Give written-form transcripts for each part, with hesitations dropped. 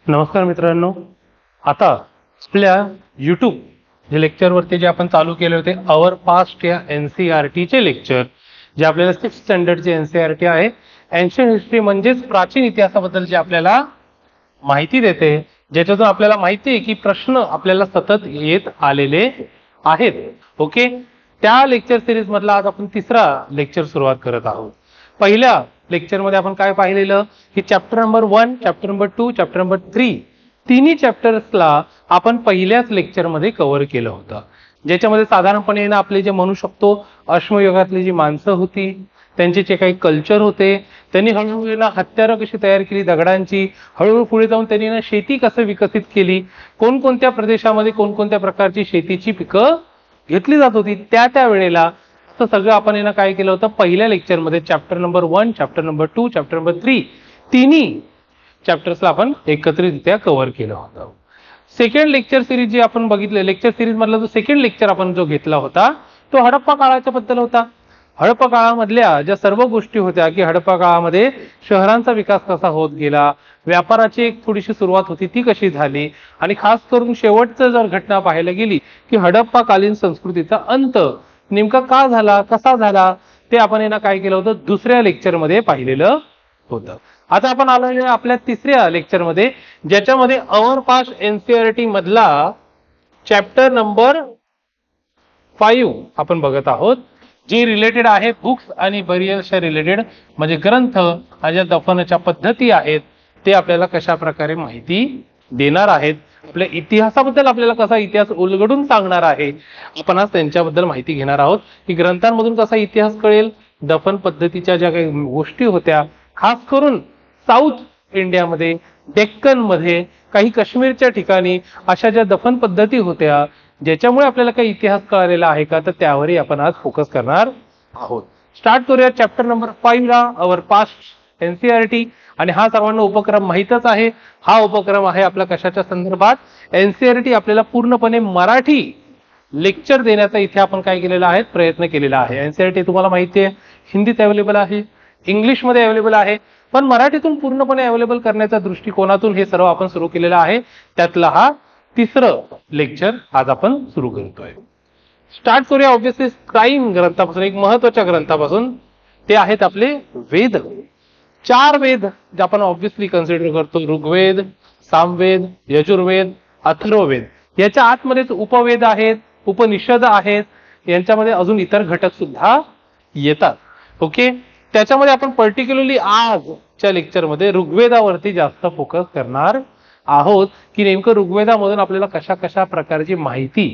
नमस्कार मित्रांनो, आता आपल्या यूट्यूब जे लेक्चरवरती जे आपण चालू केले होते अवर पास्ट या NCERTचे लेक्चर, जे आपल्याला 6th स्टँडर्डचे NCERT आहे, एन्शियंट हिस्ट्री म्हणजेच प्राचीन इतिहासाबद्दल जे आपल्याला माहिती देते, ज्याच्यातून आपल्याला माहिती आहे की प्रश्न आपल्याला सतत येत आलेले आहेत. ओके, त्या लेक्चर सिरीज मधला आज आपण तिसरा लेक्चर सुरुवात करत आहोत. पहिल्या लेक्चर मध्ये आपण काय पाहिलेलं की chapter number 1, chapter number 2, chapter number 3 तिन्ही चॅप्टर्सला आपण पहिल्याच लेक्चर मध्ये कव्हर केलं होतं, ज्याच्यामध्ये साधारणपणे ना आपले जे म्हणू शकतो अश्मयुगातली जी माणसं होती, त्यांचे जे काही कल्चर होते, त्यांनी हळूहळू ना हत्यारं कशी तयार केली दगडांची, हळूहळू पुढे जाऊन त्यांनी ना शेती कसं विकसित केली, कोणकोणत्या प्रदेशामध्ये कोणकोणत्या प्रकारची शेतीची पिकं घेतली जात होती, त्या वेळेला तर सगळं आपण यांना काय केलं होतं पहिल्या लेक्चर मध्ये chapter number 1, chapter number 2, chapter number 3 तिन्ही चॅप्टर्सला आपण एकत्रितरित्या कव्हर केलं होतं. सेकंड लेक्चर सिरीज जे आपण बघितले, लेक्चर सिरीज मधला जो सेकंड लेक्चर आपण जो घेतला होता तो हडप्पा काळाच्या बद्दल होता. हडप्पा काळामधल्या ज्या सर्व गोष्टी होत्या की हडप्पा काळामध्ये शहरांचा विकास कसा होत गेला, व्यापाराची एक थोडीशी सुरुवात होती ती कशी झाली, आणि खास करून शेवटचं जर घटना पाहायला गेली की हडप्पा कालीन संस्कृतीचा अंत नेमका का झाला, कसा झाला, ते आपण यांना काय केलं होतं दुसऱ्या लेक्चर मध्ये पाहिलेलं होतं. आता आपण आलो आपल्या तिसऱ्या लेक्चर मध्ये, ज्याच्यामध्ये अवर पास्ट NCERT मधला चॅप्टर नंबर 5 आपण बघत आहोत, जे रिलेटेड आहे बुक्स आणि बरियल्सच्या रिलेटेड, म्हणजे ग्रंथ आणि ज्या दफनाच्या पद्धती आहेत ते आपल्याला कशा प्रकारे माहिती देणार आहेत, आपल्या इतिहासाबद्दल आपल्याला कसा इतिहास उलगडून सांगणार आहे. आपण आज त्यांच्याबद्दल माहिती घेणार आहोत की ग्रंथांमधून कसा इतिहास कळेल, दफन पद्धतीच्या ज्या काही गोष्टी होत्या, खास करून साऊथ इंडियामध्ये, डेक्कन मध्ये, काही काश्मीरच्या ठिकाणी अशा ज्या दफन पद्धती होत्या ज्याच्यामुळे आपल्याला काही इतिहास कळालेला आहे का, तर त्यावरही आपण आज फोकस करणार आहोत. स्टार्ट करूया चॅप्टर नंबर 5 ला, अवर पास्ट NCERT. आणि हा सर्वांना उपक्रम माहीतच आहे. हा उपक्रम आहे आपला कशाच्या संदर्भात, NCERT आपल्याला पूर्णपणे मराठी लेक्चर देण्याचा इथे आपण काय केलेला आहे, प्रयत्न केलेला आहे. NCERT तुम्हाला माहिती आहे हिंदीत अवेलेबल आहे, इंग्लिश मध्ये अवेलेबल आहे, पण मराठीतून पूर्णपणे अवेलेबल करण्याच्या दृष्टिकोनातून हे सर्व आपण सुरू केलेलं आहे. त्यातला हा तिसरं लेक्चर आज आपण सुरू करतोय. स्टार्ट करूया ऑब्विसली क्राईम ग्रंथापासून, एक महत्वाच्या ग्रंथापासून. ते आहेत आपले वेद. 4 वेद जे आपण ऑब्विसली कन्सिडर करतो, ऋग्वेद, सामवेद, यजुर्वेद, अथर्ववेद. याच्या आतमध्येच उपवेद आहेत, उपनिषद आहेत, यांच्यामध्ये अजून इतर घटक सुद्धा येतात. ओके, त्याच्यामध्ये आपण पर्टिक्युलरली आजच्या लेक्चरमध्ये ऋग्वेदावरती जास्त फोकस करणार आहोत की नेमकं ऋग्वेदामधून आपल्याला कशा कशा प्रकारची माहिती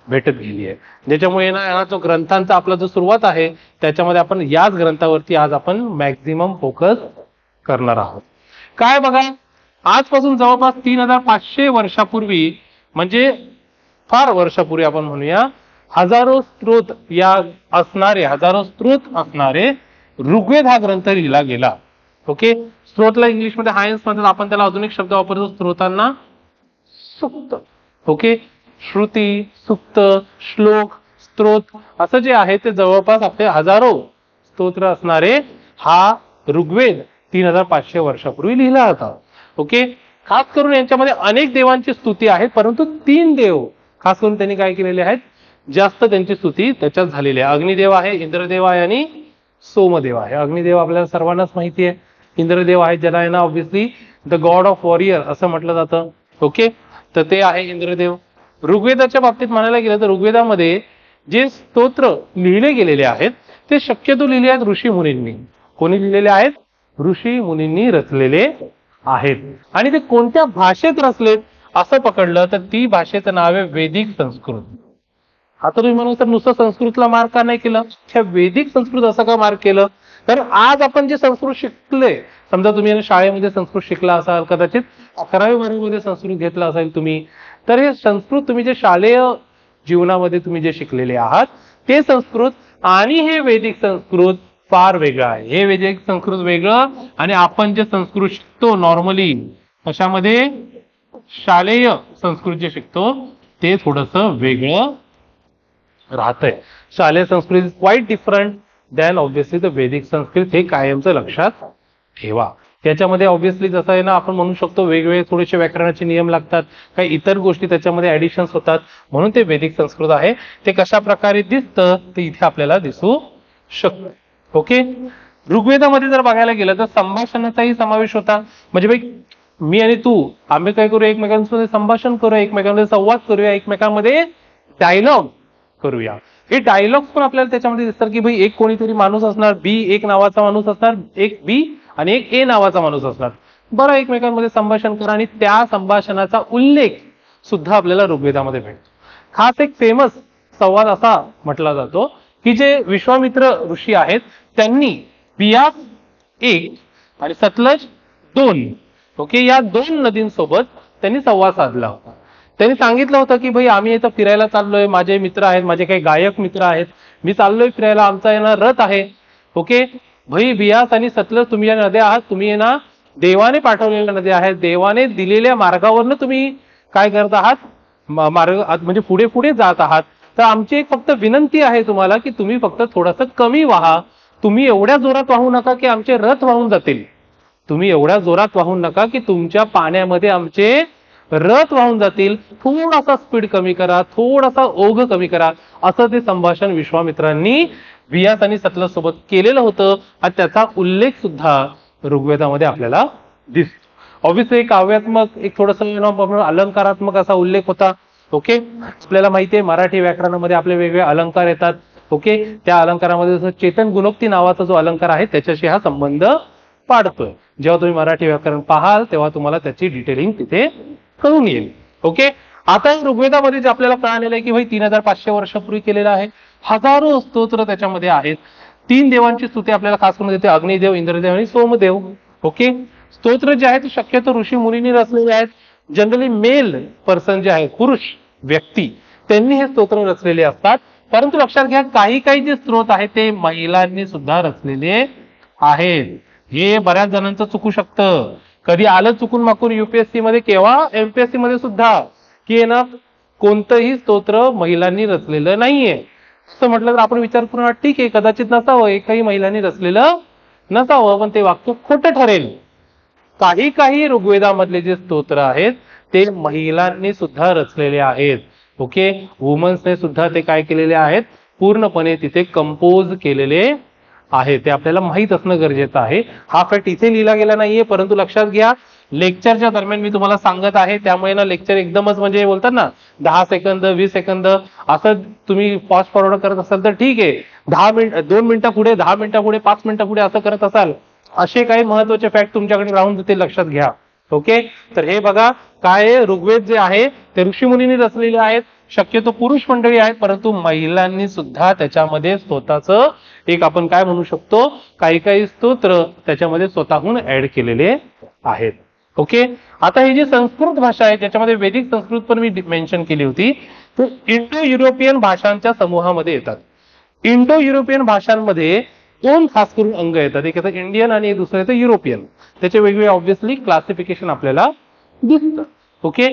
भेटत गेली आहे, ज्याच्यामुळे ना जो ग्रंथांचा आपला जो सुरुवात आहे त्याच्यामध्ये आपण याच ग्रंथावरती आज आपण मॅक्झिमम फोकस करणार आहोत. काय बघा, आजपासून जवळपास 3500 वर्षापूर्वी, म्हणजे फार वर्षापूर्वी आपण म्हणूया, हजारो स्त्रोत असणारे ऋग्वेद हा ग्रंथ लिहिला गेला. ओके, स्त्रोतला इंग्लिशमध्ये हायन्स म्हणतात, आपण त्याला अजून एक शब्द वापरतो स्त्रोतांना, सुक्त. ओके, श्रुती, सुक्त, श्लोक, स्तोत्र असं जे आहे ते जवळपास आपले हजारो स्तोत्र असणारे हा ऋग्वेद 3500 वर्षापूर्वी लिहिला होता. ओके, खास करून यांच्यामध्ये अनेक देवांची स्तुती आहे, परंतु 3 देव खास करून त्यांनी काय केलेले आहेत, जास्त त्यांची स्तुती त्याच्यात झालेली आहे. अग्निदेव आहे, इंद्रदेव आहे आणि सोमदेव आहे. अग्निदेव आपल्याला सर्वांनाच माहिती आहे, इंद्रदेव आहे ज्याला आहे ना obviously the God of warrior असं म्हटलं जातं. ओके, तर ते आहे इंद्रदेव. ऋग्वेदाच्या बाबतीत म्हणायला गेलं तर ऋग्वेदामध्ये जे स्तोत्र लिहिले गेलेले आहेत ते शक्यतो लिहिले आहेत ऋषी मुनींनी. कोणी लिहिलेले आहेत, ऋषी मुनींनी रचलेले आहेत. आणि ते कोणत्या भाषेत रचलेत असं पकडलं तर ती भाषेचं नाव आहे वैदिक संस्कृत. आता तुम्ही म्हणू तर नुसतं संस्कृतला मार्क का नाही केलं, त्या वैदिक संस्कृत असं का मार्क केलं, तर आज आपण जे संस्कृत शिकले, समजा तुम्ही शाळेमध्ये संस्कृत शिकला असाल, कदाचित 11वी 12वी मध्ये संस्कृत घेतला असेल तुम्ही, तर हे संस्कृत तुम्ही जे शालेय जीवनामध्ये तुम्ही जे शिकलेले आहात ते संस्कृत आणि हे वैदिक संस्कृत फार वेगळं आहे. हे वैदिक संस्कृत वेगळं आणि आपण जे संस्कृत शिकतो नॉर्मली कशामध्ये, शालेय संस्कृत जे शिकतो ते थोडंसं वेगळं राहतंय. शालेय Sanskrit is quite different than obviously the वैदिक संस्कृत. हे कायमचं लक्षात ठेवा. याच्यामध्ये ऑब्व्हियसली जसं आहे ना, आपण म्हणू शकतो वेगवेगळे थोडेसे व्याकरणाचे नियम लागतात, काही इतर गोष्टी त्याच्यामध्ये ऍडिशन्स होतात, म्हणून ते वैदिक संस्कृत आहे. ते कशा प्रकारे दिसतं ते इथे आपल्याला दिसू शकतं. ओके. ऋग्वेदामध्ये जर बघायला गेलं तर संभाषणाचाही समावेश होता. म्हणजे भाई मी आणि तू आम्ही काय करू, एकमेकांमध्ये संभाषण करूया, एकमेकांमध्ये संवाद करूया, एकमेकांमध्ये डायलॉग करूया. हे डायलॉग पण आपल्याला त्याच्यामध्ये दिसतात की भाई एक कोणीतरी माणूस असणार, बी एक नावाचा माणूस असणार, एक बी आणि एक ए नावाचा माणूस असणार. बरं, एकमेकांमध्ये संभाषण करा आणि त्या संभाषणाचा उल्लेख सुद्धा आपल्याला ऋग्वेदामध्ये मिळतो. खास एक फेमस संवाद असा म्हटला जातो की जे विश्वामित्र ऋषी आहेत त्यांनी बियास 1 आणि सतलज 2, ओके, या 2 नदींसोबत त्यांनी संवाद साधला होता. त्यांनी सांगितलं होतं की भाई आम्ही इथं फिरायला चाललोय, माझे मित्र आहेत, माझे काही गायक मित्र आहेत, मी चाललोय फिरायला, आमचा येणार रथ आहे. ओके. भाई बियास आणि सतलज तुम्ही या नद्या आहात, तुम्ही आहे ना देवाने पाठवलेल्या नद्या आहेत, देवाने दिलेल्या मार्गावरनं तुम्ही काय करत आहात, मार्ग म्हणजे पुढे पुढे जात आहात. तर आमची एक फक्त विनंती आहे तुम्हाला की तुम्ही फक्त थोडंसं कमी वाहा, तुम्ही एवढ्या जोरात वाहू नका की आमचे रथ वाहून जातील, तुम्ही एवढ्या जोरात वाहू नका की तुमच्या पाण्यामध्ये आमचे रथ वाहून जातील, थोडासा स्पीड कमी करा, थोडासा ओघ कमी करा. असं ते संभाषण विश्वामित्रांनी बियास आणि सतलज सोबत केलेलं होतं आणि त्याचा उल्लेख सुद्धा ऋग्वेदामध्ये आपल्याला दिसतो. ऑब्व्हियसली एक काव्यात्मक, एक थोडंसं अलंकारात्मक असा उल्लेख होता. ओके. आपल्याला माहिती आहे मराठी व्याकरणामध्ये आपले वेगवेगळे अलंकार येतात. ओके. त्या अलंकारामध्ये जसं चेतन गुणोक्ती नावाचा जो अलंकार आहे त्याच्याशी हा संबंध पाडतोय. जेव्हा तुम्ही मराठी व्याकरण पाहाल तेव्हा तुम्हाला त्याची डिटेलिंग तिथे कळून येईल. ओके. आता ऋग्वेदामध्ये जे आपल्याला कळालेलं आहे की भाई 3500 वर्षापूर्वी केलेलं आहे, हजारो स्तोत्र त्याच्यामध्ये आहेत. 3 देवांची स्तुती आपल्याला खास करून देते, अग्निदेव, इंद्रदेव आणि सोमदेव. ओके. स्तोत्र जे आहेत शक्यतो ऋषी मुनींनी रचलेले आहेत. जनरली मेल पर्सन जे आहेत, पुरुष व्यक्ती, त्यांनी हे स्तोत्र रचलेले असतात. परंतु लक्षात घ्या काही काही जे स्त्रोत आहेत ते महिलांनी सुद्धा रचलेले आहेत. हे बऱ्याच जणांचं चुकू शकतं. कधी आलं चुकून माकून युपीएससी मध्ये किंवा एमपीएससी मध्ये सुद्धा की ना कोणतंही स्तोत्र महिलांनी रचलेलं नाहीये. असं म्हटलं तर आपण विचार करून ठीक आहे, कदाचित नसावं, एकही महिलांनी रचलेलं नसावं, पण ते वाक्य खोटं ठरेल. काही काही ऋग्वेदामधले जे स्तोत्र आहेत ते महिलांनी सुद्धा रचलेले आहेत. ओके. वुमन्सने सुद्धा ते काय केलेले आहेत, पूर्णपणे तिथे कंपोज केलेले आहे. ते आपल्याला माहित असणं गरजेचं आहे. हा फॅक्ट इथे लिहिला गेला नाहीये, परंतु लक्षात घ्या लेक्चरच्या दरम्यान मी तुम्हाला सांगत आहे, त्यामुळे ना लेक्चर एकदमच म्हणजे बोलतात ना 10 सेकंद 20 सेकंद असं तुम्ही फास्ट फॉरवर्ड करत असाल तर ठीक आहे. 2 मिनिटं पुढे, 10 मिनिटं पुढे, 5 मिनिटं पुढे असं करत असाल, असे काही महत्वाचे फॅक्ट तुमच्याकडे राहून जातील, लक्षात घ्या. ओके. तर हे बघा काय ऋग्वेद जे आहे ते ऋषीमुनींनी रचलेले आहेत, शक्यतो पुरुष मंडळी आहेत, परंतु महिलांनी सुद्धा त्याच्यामध्ये स्वतःचं एक आपण काय म्हणू शकतो, काही काही स्तोत्र त्याच्यामध्ये स्वतःहून ऍड केलेले आहेत. ओके. आता ही जी संस्कृत भाषा आहे त्याच्यामध्ये वैदिक संस्कृत पण मी मेन्शन केली होती, तर इंडो युरोपियन भाषांच्या समूहामध्ये येतात. इंडो युरोपियन भाषांमध्ये 2 खास करून अंग येतात, एक येतं इंडियन आणि एक दुसरं येतं युरोपियन. त्याचे वेगवेगळे ऑब्व्हियसली क्लासिफिकेशन आपल्याला दिसतं. ओके.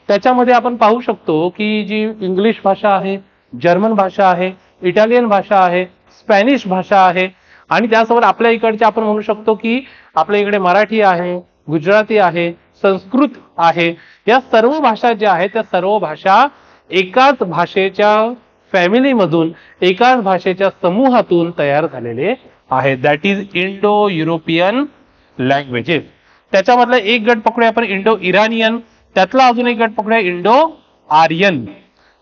त्याच्यामध्ये आपण पाहू शकतो की जी इंग्लिश भाषा आहे, जर्मन भाषा आहे, इटालियन भाषा आहे, स्पॅनिश भाषा आहे आणि त्यासोबत आपल्या इकडचे आपण म्हणू शकतो की आपल्या इकडे मराठी आहे, गुजराती आहे, संस्कृत आहे. या सर्व भाषा ज्या आहेत त्या सर्व भाषा एकाच भाषेच्या फॅमिलीमधून, एकाच भाषेच्या समूहातून तयार झालेले आहेत. That is Indo European languages. त्याच्यामधला एक गट पकडूया आपण इंडो इराणियन, त्यातला अजून एक गट पकडूया इंडो आर्यन.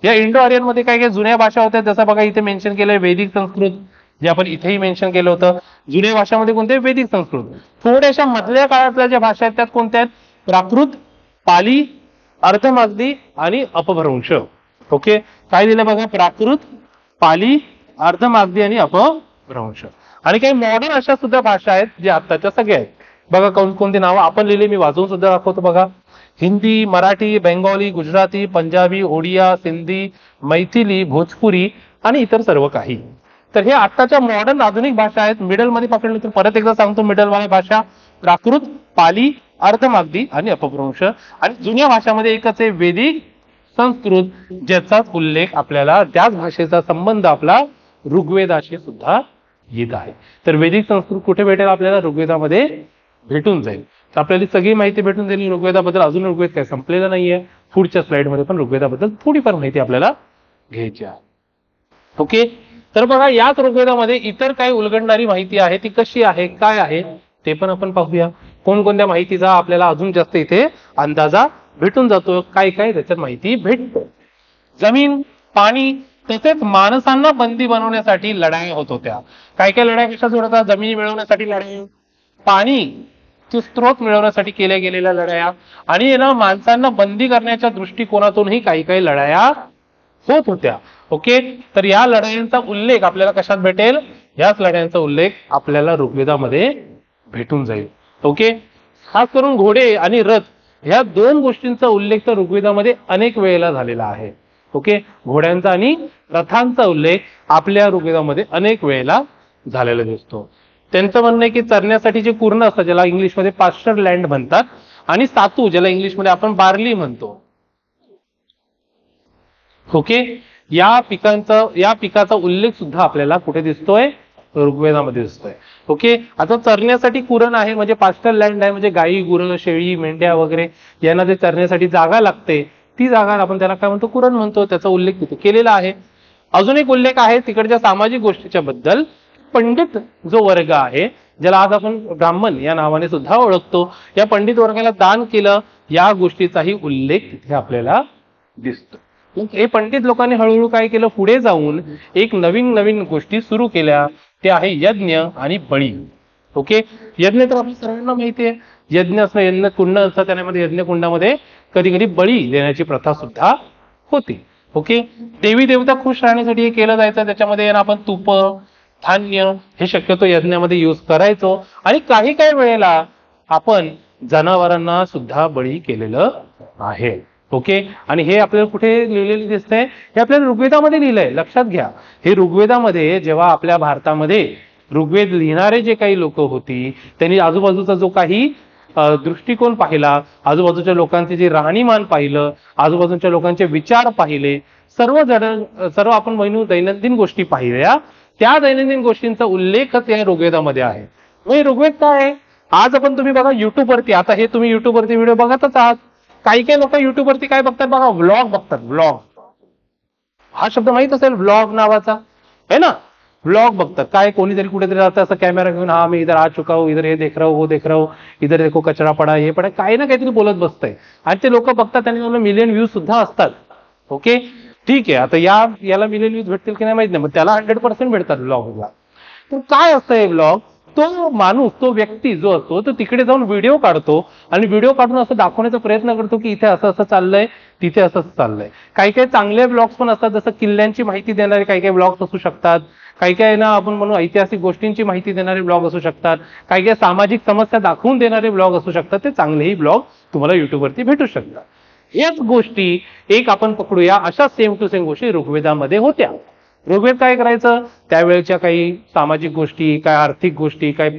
या इंडो आर्यन मध्ये काही काही जुन्या भाषा होत्या, जसं बघा इथे मेन्शन केलंय वैदिक संस्कृत, जे आपण इथेही मेन्शन केलं होतं. जुन्या भाषामध्ये कोणते, वैदिक संस्कृत. थोड्याशा मधल्या काळातल्या ज्या भाषा आहेत त्यात कोणत्या आहेत, प्राकृत, पाली, अर्धमागधी आणि अपभ्रंश. ओके. काय दिलं बघा, प्राकृत, पाली, अर्धमागधी आणि अपभ्रंश. आणि काही मॉडर्न अशा सुद्धा भाषा आहेत जे आत्ताच्या सगळ्या आहेत. बघा कोणकोणती नावं आपण लिहिले, मी वाचून सुद्धा दाखवतो. बघा हिंदी, मराठी, बेंगॉली, गुजराती, पंजाबी, ओडिया, सिंधी, मैथिली, भोजपुरी आणि इतर सर्व काही. तर हे आत्ताच्या मॉडर्न आधुनिक भाषा आहेत. मिडल मध्ये पकडलं तर परत एकदा सांगतो, मिडल वाली भाषा प्राकृत, पाली, अर्धमागधी आणि अपभ्रंश. आणि जुन्या भाषामध्ये एकच आहे वैदिक संस्कृत, ज्याचाच उल्लेख आपल्याला, त्याच भाषेचा संबंध आपला ऋग्वेदाशी सुद्धा येत आहे. तर वैदिक संस्कृत कुठे भेटेल आपल्याला, ऋग्वेदामध्ये भेटून जाईल. तर आपल्याला सगळी माहिती भेटून जाईल ऋग्वेदाबद्दल. अजून ऋग्वेद काय संपलेला नाहीये. पुढच्या स्लाइडमध्ये पण ऋग्वेदाबद्दल थोडीफार माहिती आपल्याला घ्यायची आहे. ओके, तर बघा याच ऋग्वेदामध्ये इतर काही उलगडणारी माहिती आहे, ती कशी आहे काय आहे ते पण आपण पाहूया. कोणकोणत्या माहितीचा आपल्याला अजून जास्त इथे अंदाजा भेटून जातो, काय काय त्याच्यात माहिती भेटतो. जमीन, पाणी, तसेच माणसांना बंदी बनवण्यासाठी लढाई होत होत्या. काय काय लढाई कशा सुरू होतात? जमीन मिळवण्यासाठी लढाई, पाणी चे स्त्रोत मिळवण्यासाठी केल्या गेलेल्या लढाया, आणि ना माणसांना बंदी करण्याच्या दृष्टिकोनातूनही काही काही लढाया होत होत्या. ओके, तर या लढायांचा उल्लेख आपल्याला कशात भेटेल? याच लढायांचा उल्लेख आपल्याला ऋग्वेदामध्ये भेटून जाईल. ओके, खास करून घोडे आणि रथ ह्या दोन गोष्टींचा उल्लेख तर ऋग्वेदामध्ये अनेक वेळेला झालेला आहे. ओके, घोड्यांचा आणि रथांचा उल्लेख आपल्या ऋग्वेदामध्ये अनेक वेळेला झालेला दिसतो. त्यांचं म्हणणं आहे की चरण्यासाठी जे कुर्ण असतात, ज्याला इंग्लिशमध्ये पास्चर लँड म्हणतात, आणि सातू, ज्याला इंग्लिशमध्ये आपण बार्ली म्हणतो. ओके, या पिकाचा उल्लेख सुद्धा आपल्याला कुठे दिसतोय? ऋग्वेदामध्ये दिसतोय. ओके, आता चरण्यासाठी कुरण आहे म्हणजे पास्चर लँड आहे, म्हणजे गायी, गुरं, शेळी, मेंढ्या वगैरे यांना जे चरण्यासाठी जागा लागते, ती जागा आपण त्याला काय म्हणतो? कुरण म्हणतो. त्याचा उल्लेख तिथे केलेला आहे. अजून एक उल्लेख आहे तिकडच्या सामाजिक गोष्टीच्या बद्दल. पंडित जो वर्ग आहे, ज्याला आज आपण ब्राह्मण या नावाने सुद्धा ओळखतो, या पंडित वर्गाला दान केलं, या गोष्टीचाही उल्लेख तिथे आपल्याला दिसतो. हे पंडित लोकांनी हळूहळू काय केलं? पुढे जाऊन एक नवीन नवीन गोष्टी सुरू केल्या. ते आहे यज्ञ आणि बळी. ओके, यज्ञ तर आपल्या सर्वांना माहिती आहे. यज्ञ असणं, यज्ञ कुंड असतं, त्यामध्ये यज्ञ कुंडामध्ये कधी कधी बळी देण्याची प्रथा सुद्धा होती. ओके, देवी देवता खुश राहण्यासाठी हे केलं जायचं. त्याच्यामध्ये आपण तूप, धान्य हे शक्यतो यज्ञामध्ये यूज करायचो, आणि काही काही वेळेला आपण जनावरांना सुद्धा बळी केलेलं आहे. ओके, आणि हे आपल्याला कुठे लिहिलेलं दिसतंय? हे आपल्याला ऋग्वेदामध्ये लिहिलंय. लक्षात घ्या, हे ऋग्वेदामध्ये जेव्हा आपल्या भारतामध्ये ऋग्वेद लिहिणारे जे काही लोक होती, त्यांनी आजूबाजूचा जो काही दृष्टिकोन पाहिला, आजूबाजूच्या लोकांचे जे राहणीमान पाहिलं, आजूबाजूच्या लोकांचे विचार पाहिले, सर्व आपण म्हणू दैनंदिन गोष्टी पाहिल्या, त्या दैनंदिन गोष्टींचा उल्लेखच या ऋग्वेदामध्ये आहे. मग ऋग्वेद काय आहे? आज आपण तुम्ही बघा युट्यूबवरती, आता हे तुम्ही युट्यूबवरती व्हिडिओ बघतच आहात. काही काही लोक युट्यूबवरती काय बघतात बघा? व्लॉग बघतात. व्लॉग हा शब्द माहित असेल, व्लॉग नावाचा है ना. व्लॉग बघतात. काय कोणीतरी कुठेतरी राहतं असं कॅमेरा घेऊन, हा मी इधर आ चुका हूं, इधर हे देख रहा हूं, वो देख रहा हूं, इधर देखो कचरा पडा, हे पडा, काही ना काहीतरी बोलत बसतंय, आणि ते लोक बघतात. त्यांनी मिलियन व्ह्यूज सुद्धा असतात. ओके, ठीक आहे. आता याला मिलियन व्ह्यूज भेटतील की नाही माहित नाही, मग त्याला 100% भेटतात व्लॉगला. तर काय असतं हे व्लॉग? तो माणूस, तो व्यक्ती जो असतो, तो तिकडे जाऊन व्हिडिओ काढतो, आणि व्हिडिओ काढून असं दाखवण्याचा प्रयत्न करतो की इथे असं असं चाललंय, तिथे असं चाललंय. काही काही चांगले ब्लॉग्स पण असतात, जसं किल्ल्यांची माहिती देणारे काही काही ब्लॉग्स असू शकतात. काही काही ना आपण म्हणू ऐतिहासिक गोष्टींची माहिती देणारे ब्लॉग असू शकतात. काही काही सामाजिक समस्या दाखवून देणारे ब्लॉग असू शकतात. ते चांगलेही ब्लॉग तुम्हाला युट्यूबवरती भेटू शकतात. याच गोष्टी एक आपण पकडूया, अशा सेम टू सेम गोष्टी ऋग्वेदामध्ये होत्या. ऋग्वेद काय करायचं? त्यावेळेच्या काही सामाजिक गोष्टी, काय आर्थिक गोष्टी, काय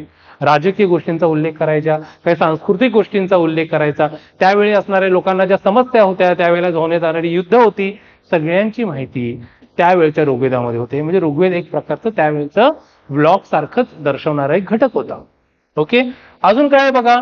राजकीय गोष्टींचा उल्लेख करायचा, काही सांस्कृतिक गोष्टींचा उल्लेख करायचा, त्यावेळी असणाऱ्या लोकांना ज्या समस्या होत्या, त्यावेळेला होण्यात जाणारी युद्ध होती, सगळ्यांची माहिती त्यावेळच्या ऋग्वेदामध्ये होते. म्हणजे ऋग्वेद एक प्रकारचं त्यावेळेचं व्लॉग सारखंच दर्शवणारा एक घटक होता. ओके, अजून काय बघा?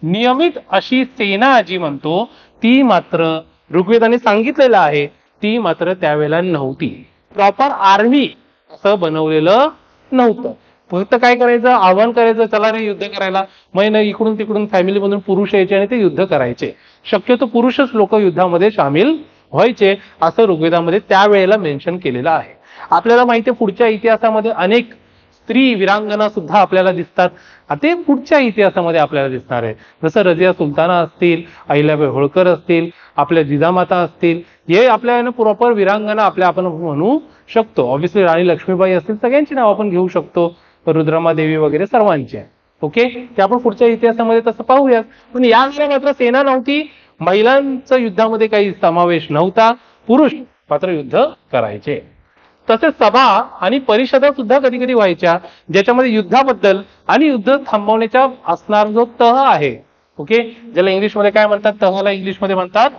नियमित अशी सेना जी म्हणतो, ती मात्र ऋग्वेदाने सांगितलेलं आहे, ती मात्र त्यावेळेला नव्हती. प्रॉपर आर्मी असं बनवलेलं नव्हतं. फक्त काय करायचं? आव्हान करायचं, चला रे युद्ध करायला. मग इकडून तिकडून फॅमिलीमधून पुरुष यायचे आणि ते युद्ध करायचे. शक्यतो पुरुषच लोक युद्धामध्ये सामील व्हायचे, असं ऋग्वेदामध्ये त्यावेळेला मेन्शन केलेलं आहे. आपल्याला माहिती आहे पुढच्या इतिहासामध्ये अनेक स्त्री वीरांगना सुद्धा आपल्याला दिसतात. ते पुढच्या इतिहासामध्ये आपल्याला दिसणार आहे. जसं रजिया सुलताना असतील, अहिल्याबाई होळकर असतील, आपल्या जिजामाता असतील, हे आपल्या प्रॉपर वीरांगना आपण म्हणू शकतो. ऑब्व्हियसली राणी लक्ष्मीबाई असतील, सगळ्यांची नाव आपण घेऊ शकतो, रुद्रमा देवी वगैरे सर्वांची. ओके, ते आपण पुढच्या इतिहासामध्ये तसं पाहूयात. पण यावेळेला मात्र सेना नव्हती, महिलांचा युद्धामध्ये काही समावेश नव्हता, पुरुष मात्र युद्ध करायचे. तसेच सभा आणि परिषदा सुद्धा कधी कधी व्हायच्या, ज्याच्यामध्ये युद्धाबद्दल आणि युद्ध थांबवण्याचा असणार जो तह आहे, ओके, ज्याला इंग्लिशमध्ये काय म्हणतात? तहाला इंग्लिशमध्ये म्हणतात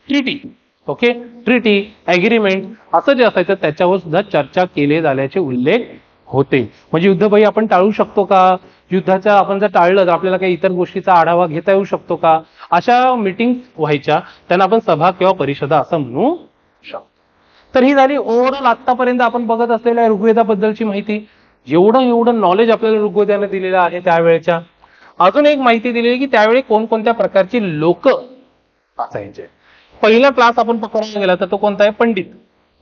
ट्रीटी. ओके, ट्रीटी, ऍग्रीमेंट असं जे असायचं त्याच्यावर सुद्धा चर्चा केले जाण्याचे उल्लेख होते. म्हणजे युद्ध बाई आपण टाळू शकतो का? युद्धाच्या आपण जर टाळलं तर आपल्याला काही इतर गोष्टीचा आढावा घेता येऊ शकतो का, अशा मीटिंग व्हायच्या, त्यांना आपण सभा किंवा परिषदा असं म्हणू शकतो. तर ही झाली ओव्हरऑल आतापर्यंत आपण बघत असलेल्या ऋग्वेदाबद्दलची माहिती. एवढं नॉलेज आपल्याला ऋग्वेदाने दिलेलं आहे त्यावेळेच्या. अजून एक माहिती दिलेली की त्यावेळी कोणकोणत्या प्रकारची लोक असायचे. पहिला क्लास आपण पकडला गेला तर तो कोणता आहे, पंडित.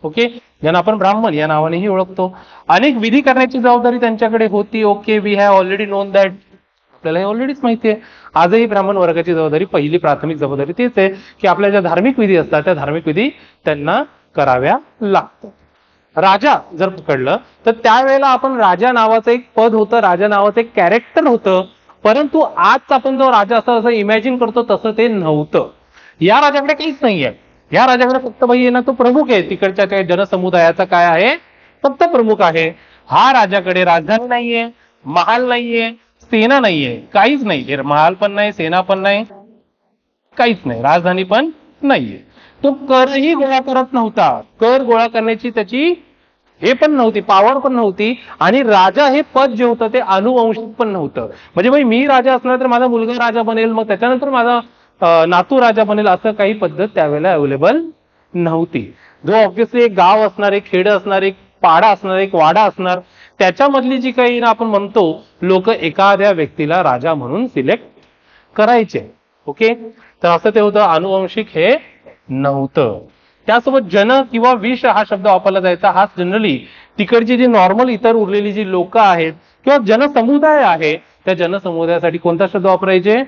ओके, ज्यांना आपण ब्राह्मण या नावानेही ओळखतो. अनेक विधी करण्याची जबाबदारी त्यांच्याकडे होती. Okay, we have already known that, आपल्याला हे ऑलरेडीच माहिती आहे. आजही ब्राह्मण वर्गाची जबाबदारी, पहिली प्राथमिक जबाबदारी तेच आहे की आपल्या ज्या धार्मिक विधी असतात त्या धार्मिक विधी त्यांना कराव्या लागतात. राजा जर पकडलं तर त्यावेळेला आपण राजा नावाचं एक पद होतं, राजा नावाचं एक कॅरेक्टर होतं, परंतु आज आपण जो राजा असं इमॅजिन करतो तसं ते नव्हतं. या राजाकडे काहीच नाहीये. या राजाकडे फक्त भाई ना तो प्रमुख आहे, तिकडच्या काही जनसमुदायाचा काय आहे, फक्त प्रमुख आहे. हा राजाकडे राजधानी नाहीये, महाल नाहीये, सेना नाहीये, काहीच नाही. महाल पण नाही, सेना पण नाही, काहीच नाही, राजधानी पण नाहीये. तो करही गोळा करत नव्हता. कर गोळा करण्याची त्याची हे पण नव्हती, पॉवर पण नव्हती. आणि राजा हे पद जे होतं ते अनुवंशिक पण नव्हतं. म्हणजे भाई मी राजा असणार तर माझा मुलगा राजा बनेल, मग त्याच्यानंतर माझा नातू राजा बनेल, असं काही पद्धत त्यावेळेला अवेलेबल नव्हती. जो ऑब्व्हियसली एक गाव असणार, एक खेड असणार, एक पाडा असणार, एक वाडा असणार, त्याच्यामधली जी काही ना आपण म्हणतो लोक एखाद्या व्यक्तीला राजा म्हणून सिलेक्ट करायचे. ओके, तर असं ते होतं, अनुवंशिक हे नव्हतं. त्यासोबत जन किंवा विष हा शब्द वापरला जायचा. हा जनरली तिकडची जी नॉर्मल इतर उरलेली जी लोक आहेत किंवा जनसमुदाय आहे त्या जनसमुदायासाठी कोणता शब्द वापरायचे,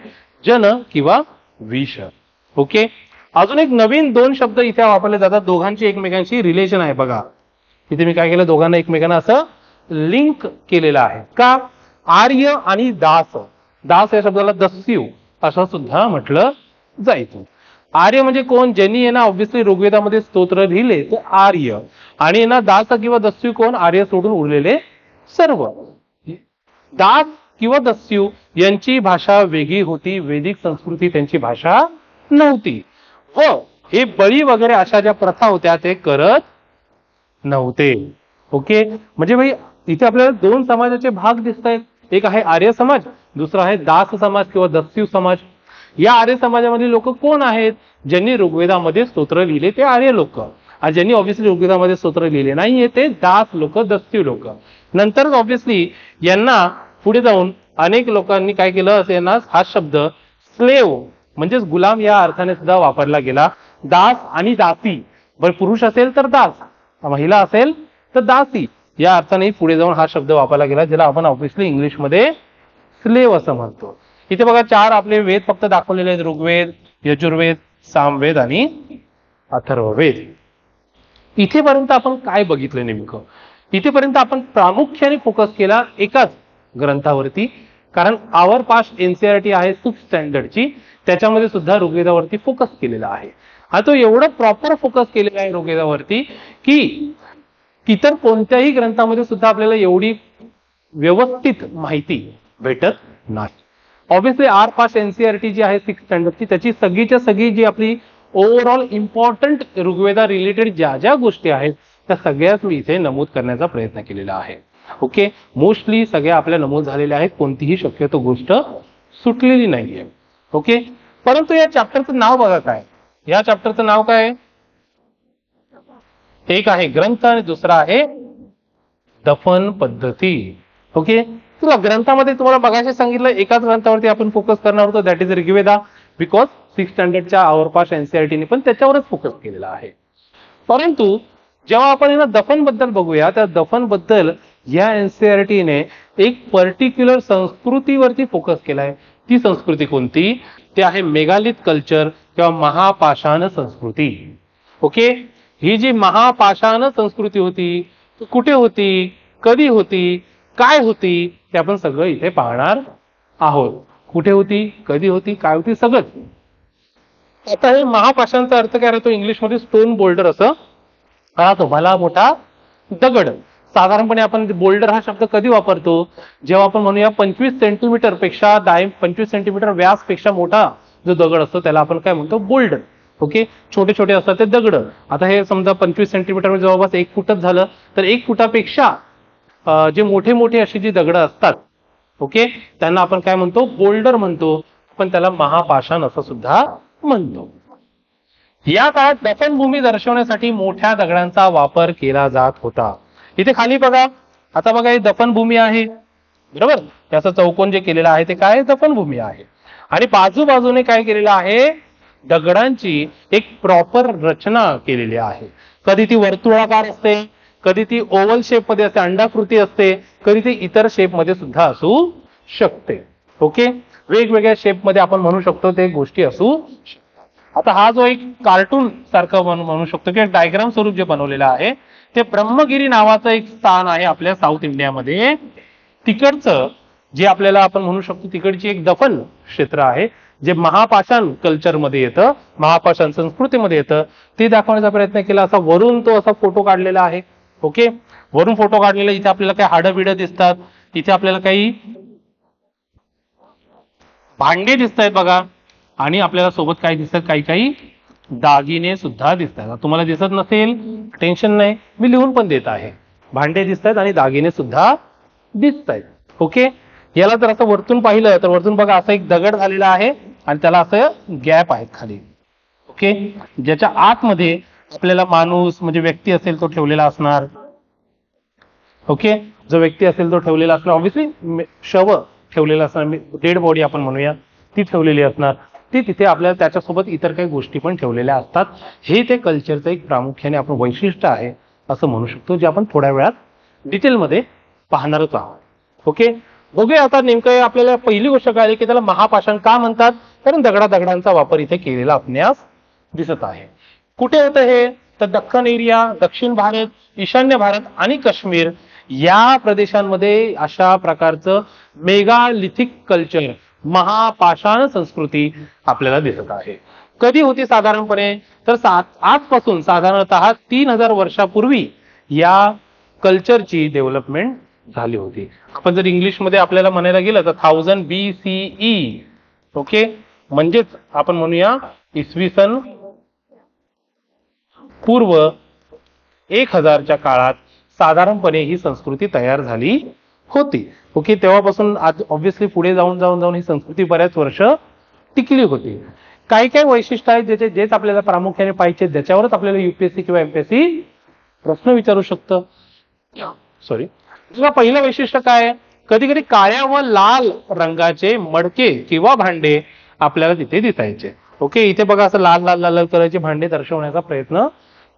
जन किंवा विष. ओके, अजून एक नवीन दोन शब्द इथे वापरले जातात. दोघांची एकमेकांशी रिलेशन आहे बघा. इथे मी काय केलं, दोघांना एकमेकांना असं लिंक केलेलं आहे. का, आर्य आणि दास. दास या शब्दाला दस्यू असं सुद्धा म्हटलं जायचं. आर्य म्हणजे कोण, ज्यांनी आहे ना ऑब्व्हियसली ऋग्वेदामध्ये स्तोत्र लिहिले ते आर्य. आणि ना दास किंवा दस्यू कोण, आर्य सोडून उरलेले सर्व. दास किंवा दस्यू यांची भाषा वेगळी होती, वैदिक संस्कृती त्यांची भाषा नव्हती. व हे बळी वगैरे अशा ज्या प्रथा होत्या ते करत नव्हते. ओके, म्हणजे भाई इथे आपल्याला दोन समाजाचे भाग दिसत आहेत. एक आहे आर्य समाज, दुसरा आहे दास समाज किंवा दस्यू समाज. या आर्य समाजामधील लोक कोण आहेत, ज्यांनी ऋग्वेदामध्ये स्तोत्र लिहिले ते आर्य लोक. आणि ज्यांनी ऑब्व्हियसली ऋग्वेदामध्ये स्तोत्र लिहिले नाहीये ते दास लोक, दस्यू लोक. नंतर ऑब्व्हियसली यांना पुढे जाऊन अनेक लोकांनी काय केलं, असे यांना हा शब्द स्लेव म्हणजेच गुलाम या अर्थाने सुद्धा वापरला गेला. दास आणि दासी, बरं पुरुष असेल तर दास, महिला असेल तर दासी, या अर्थाने पुढे जाऊन हा शब्द वापरला गेला, ज्याला आपण ऑब्व्हियसली इंग्लिशमध्ये स्लेव असं म्हणतो. इथे बघा चार आपले वेद फक्त दाखवलेले आहेत, ऋग्वेद, यजुर्वेद, सामवेद आणि अथर्ववेद. इथेपर्यंत आपण काय बघितलं नेमकं, इथेपर्यंत आपण प्रामुख्याने फोकस केला एकाच ग्रंथावरती, कारण आवर पास्ट एनसीईआरटी आहे 6th स्टँडर्डची, त्याच्यामध्ये सुद्धा ऋग्वेदावरती फोकस केलेला आहे. हा तो एवढं प्रॉपर फोकस केलेला आहे ऋग्वेदावरती की इतर कोणत्याही ग्रंथामध्ये सुद्धा आपल्याला एवढी व्यवस्थित माहिती भेटत नाही. ऑब्व्हियसली आर पास्ट एनसीईआरटी जी आहे 6th स्टँडर्डची, त्याची सगळीच्या सगळी जी आपली ओव्हरऑल इम्पॉर्टंट ऋग्वेदा रिलेटेड ज्या ज्या गोष्टी आहेत त्या सगळ्याच मी इथे नमूद करण्याचा प्रयत्न केलेला आहे. ओके, मोस्टली सगळ्या आपल्या नमूद झालेल्या आहेत, कोणतीही शक्यतो गोष्ट सुटलेली नाहीये. ओके, परंतु या चॅप्टरचं नाव बघा काय, या चॅप्टरचं नाव काय, एक आहे ग्रंथ आणि दुसरा आहे दफन पद्धती. ओके, तुला ग्रंथामध्ये तुम्हाला बघायला सांगितलं एकाच ग्रंथावरती आपण फोकस करणार होतो, that is Rigveda, because 6th स्टँडर्डच्या आवर पास्ट एनसीईआरटीने पण त्याच्यावरच फोकस केलेला आहे. परंतु जेव्हा आपण ना दफन बद्दल बघूया, त्या दफन बद्दल या एनसीईआरटीने एक पर्टिक्युलर संस्कृतीवरती फोकस केलाय. ती संस्कृती कोणती, ते आहे मेगालिथ कल्चर किंवा महापाषाण संस्कृती. ओके, ही जी महापाषाण संस्कृती होती कुठे होती, कधी होती, काय होती, ते आपण सगळं इथे पाहणार आहोत. कुठे होती, कधी होती, काय होती, सगळंच. आता हे महापाषाणचा अर्थ काय राहतो, इंग्लिशमध्ये स्टोन बोल्डर असं राहतो, भला मोठा दगड. साधारणपणे आपण बोल्डर हा शब्द कधी वापरतो, जेव्हा आपण म्हणूया 25 सेंटीमीटर पेक्षा 25 सेंटीमीटर व्यासपेक्षा मोठा जो दगड असतो त्याला आपण काय म्हणतो, बोल्डर. ओके, छोटे छोटे असतात ते दगड. आता हे समजा 25 सेंटीमीटर म्हणजे जवळपास 1 फुटच झालं, तर 1 फुटापेक्षा जे मोठे मोठे अशी जी दगड असतात ओके, त्यांना आपण काय म्हणतो, बोल्डर म्हणतो, पण त्याला महापाषाण असं सुद्धा म्हणतो. या काळात दफनभूमी दर्शवण्यासाठी मोठ्या दगडांचा वापर केला जात होता. इथे खाली बघा, आता बघा ही दफनभूमी आहे बरोबर, त्याचं चौकोन जे केलेलं आहे ते काय, दफनभूमी आहे. आणि बाजूबाजूने काय केलेलं आहे, दगडांची एक प्रॉपर रचना केलेली आहे. कधी ती वर्तुळाकार असते, कधी ती ओव्हल शेप मध्ये असते, अंडाकृती असते, कधी ती इतर शेप मध्ये सुद्धा असू शकते. ओके, वेगवेगळ्या शेप मध्ये आपण म्हणू शकतो ते गोष्टी असू शकतात. आता हा जो एक कार्टून सारखं म्हणू शकतो की डायग्राम स्वरूप जे बनवलेलं आहे ते ब्रह्मगिरी नावाचं एक स्थान आहे आपल्या साऊथ इंडियामध्ये. तिकडचं जे आपल्याला आपण म्हणू शकतो तिकडची एक दफन क्षेत्र आहे जे महापाषाण कल्चरमध्ये येतं, महापाषाण संस्कृतीमध्ये येतं, ते दाखवण्याचा प्रयत्न केला. असा वरून तो असा फोटो काढलेला आहे. ओके, वरून फोटो काढलेला, इथे आपल्याला काही हाडं बिडं दिसतात, इथे आपल्याला काही भांडे दिसत आहेत बघा, आणि आपल्याला सोबत काय दिसतात, काही काही दागिने सुद्धा दिसतात. तुम्हाला दिसत नसेल टेन्शन नाही, मी लिहून पण देत आहे. भांडे दिसत आहेत आणि दागिने सुद्धा दिसत आहेत. ओके, याला जर असं वरतून पाहिलं तर वरतून बघा असा एक दगड झालेला आहे आणि त्याला असं गॅप आहेत खाली. ओके, ज्याच्या आतमध्ये आपल्याला माणूस म्हणजे व्यक्ती असेल तो ठेवलेला असणार. ओके, जो व्यक्ती असेल तो ठेवलेला असणार, ऑब्व्हियसली शव ठेवलेला असणार, डेड बॉडी आपण म्हणूया ती ठेवलेली असणार. ती तिथे आपल्याला त्याच्यासोबत इतर काही गोष्टी पण ठेवलेल्या असतात. हे ते कल्चरचं एक प्रामुख्याने आपण वैशिष्ट्य आहे असं म्हणू शकतो, जे आपण थोड्या वेळात डिटेलमध्ये पाहणारच आहोत. ओके, बघूया आता नेमकं आपल्याला पहिली गोष्ट कळली की त्याला महापाषाण का म्हणतात, कारण दगडांचा वापर इथे केलेला आपल्यास दिसत आहे. कुठे होतं हे, तर दख्खन एरिया, दक्षिण भारत, ईशान्य भारत आणि काश्मीर या प्रदेशांमध्ये अशा प्रकारचं मेगालिथिक कल्चर, महापाषाण संस्कृती आपल्याला दिसत आहे. कधी होती साधारणपणे, तर आजपासून साधारणतः 3000 वर्षापूर्वी या कल्चरची डेव्हलपमेंट झाली होती. आपण जर इंग्लिशमध्ये आपल्याला म्हणायला गेलं तर 1000 BCE. ओके, म्हणजेच आपण म्हणूया इसवी सन पूर्व 1000च्या काळात साधारणपणे ही संस्कृती तयार झाली होती. ओके, तेव्हापासून ऑब्व्हियसली पुढे जाऊन ही संस्कृती बऱ्याच वर्ष टिकली होती. काही काही वैशिष्ट्य आहेत जेच आपल्याला प्रामुख्याने पाहिजे, ज्याच्यावरच आपल्याला UPSC किंवा MPSC प्रश्न विचारू शकतं. सॉरी, तुझं पहिलं वैशिष्ट्य काय, कधी कधी काळ्या व लाल रंगाचे मडके किंवा भांडे आपल्याला तिथे दिसायचे. ओके, इथे बघा असं लाल लाल लाल कलरचे भांडे दर्शवण्याचा प्रयत्न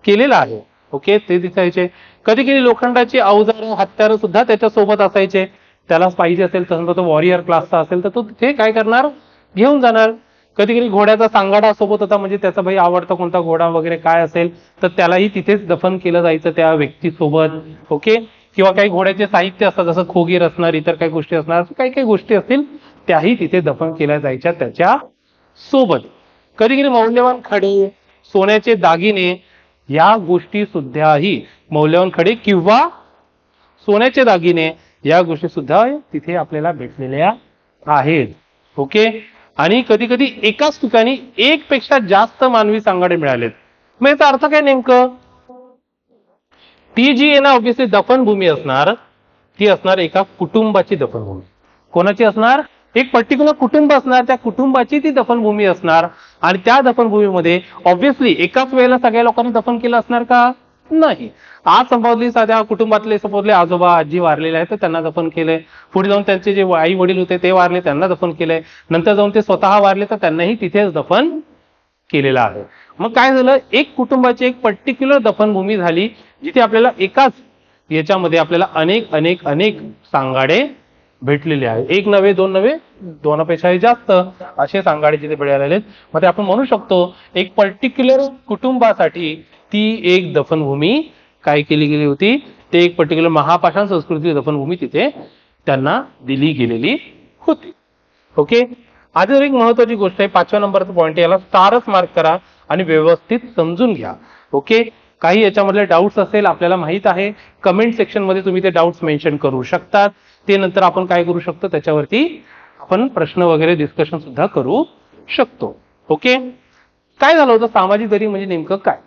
केलेला आहे. ओके, ते दिसायचे. कधी कधी लोखंडाची अवजारं, हत्यारं सुद्धा त्याच्या सोबत असायचे. त्याला पाहिजे असेल तर तो वॉरियर क्लासचा असेल तर तो तिथे काय करणार, घेऊन जाणार. कधी कधी घोड्याचा सांगाडा सोबत होता, म्हणजे त्याचा भाई आवडता कोणता घोडा वगैरे काय असेल तर त्यालाही तिथेच दफन केलं जायचं त्या व्यक्तीसोबत. ओके, किंवा काही घोड्याचे साहित्य असतात, जसं खोगीर असणार, इतर काही गोष्टी असणार, काही काही गोष्टी असतील त्याही तिथे दफन केल्या जायच्या त्याच्या सोबत. कधी कधी मौल्यवान खडे, सोन्याचे दागिने या गोष्टी सुद्धाही, मौल्यवान खडे किंवा सोन्याचे दागिने या गोष्टी सुद्धा तिथे आपल्याला भेटलेल्या आहेत. ओके, आणि कधी कधी एकाच ठिकाणी एक पेक्षा जास्त मानवी सांगाडे मिळालेत. मग याचा अर्थ काय नेमकं, ती जी आहे ना ऑब्व्हियसली दफनभूमी असणार, ती असणार एका कुटुंबाची दफनभूमी. कोणाची असणार, एक पर्टिक्युलर कुटुंब असणार, त्या कुटुंबाची ती दफनभूमी असणार. आणि त्या दफनभूमीमध्ये ऑब्व्हियसली एकाच वेळेला सगळ्या लोकांनी दफन केलं असणार का, नाही. आज संपवली साध्या कुटुंबातले सपोजले आजोबा आजी वारलेले आहेत तर त्यांना दफन केलंय. पुढे जाऊन त्यांचे जे आई वडील होते ते वारले, त्यांना दफन केलंय. नंतर जाऊन ते स्वतः वारले तर त्यांनाही तिथेच दफन केलेलं आहे. मग काय झालं, एक कुटुंबाची एक पर्टिक्युलर दफनभूमी झाली जिथे आपल्याला एकाच याच्यामध्ये आपल्याला अनेक अनेक अनेक सांगाडे भेटलेले आहेत. एक नव्हे, दोन नव्हे, दोनापेक्षाही जास्त असे सांगाडे जिथे मिळालेले आहेत. मग ते आपण म्हणू शकतो एक पर्टिक्युलर कुटुंबासाठी ती एक दफनभूमी काय केली गेली होती, ते एक पर्टिक्युलर महापाषाण संस्कृती दफनभूमी तिथे त्यांना दिली गेलेली होती. ओके, अजून एक महत्वाची गोष्ट आहे, 5व्या नंबरचा पॉईंट, याला स्टारच मार्क करा आणि व्यवस्थित समजून घ्या. ओके, काही याच्यामधले डाऊट्स असेल आपल्याला माहित आहे, कमेंट सेक्शन मध्ये तुम्ही ते डाऊट्स मेन्शन करू शकतात. ते नंतर आपण काय करू शकतो, त्याच्यावरती आपण प्रश्न वगैरे डिस्कशन सुद्धा करू शकतो. ओके, काय झालं होतं, सामाजिक दरी म्हणजे नेमकं काय.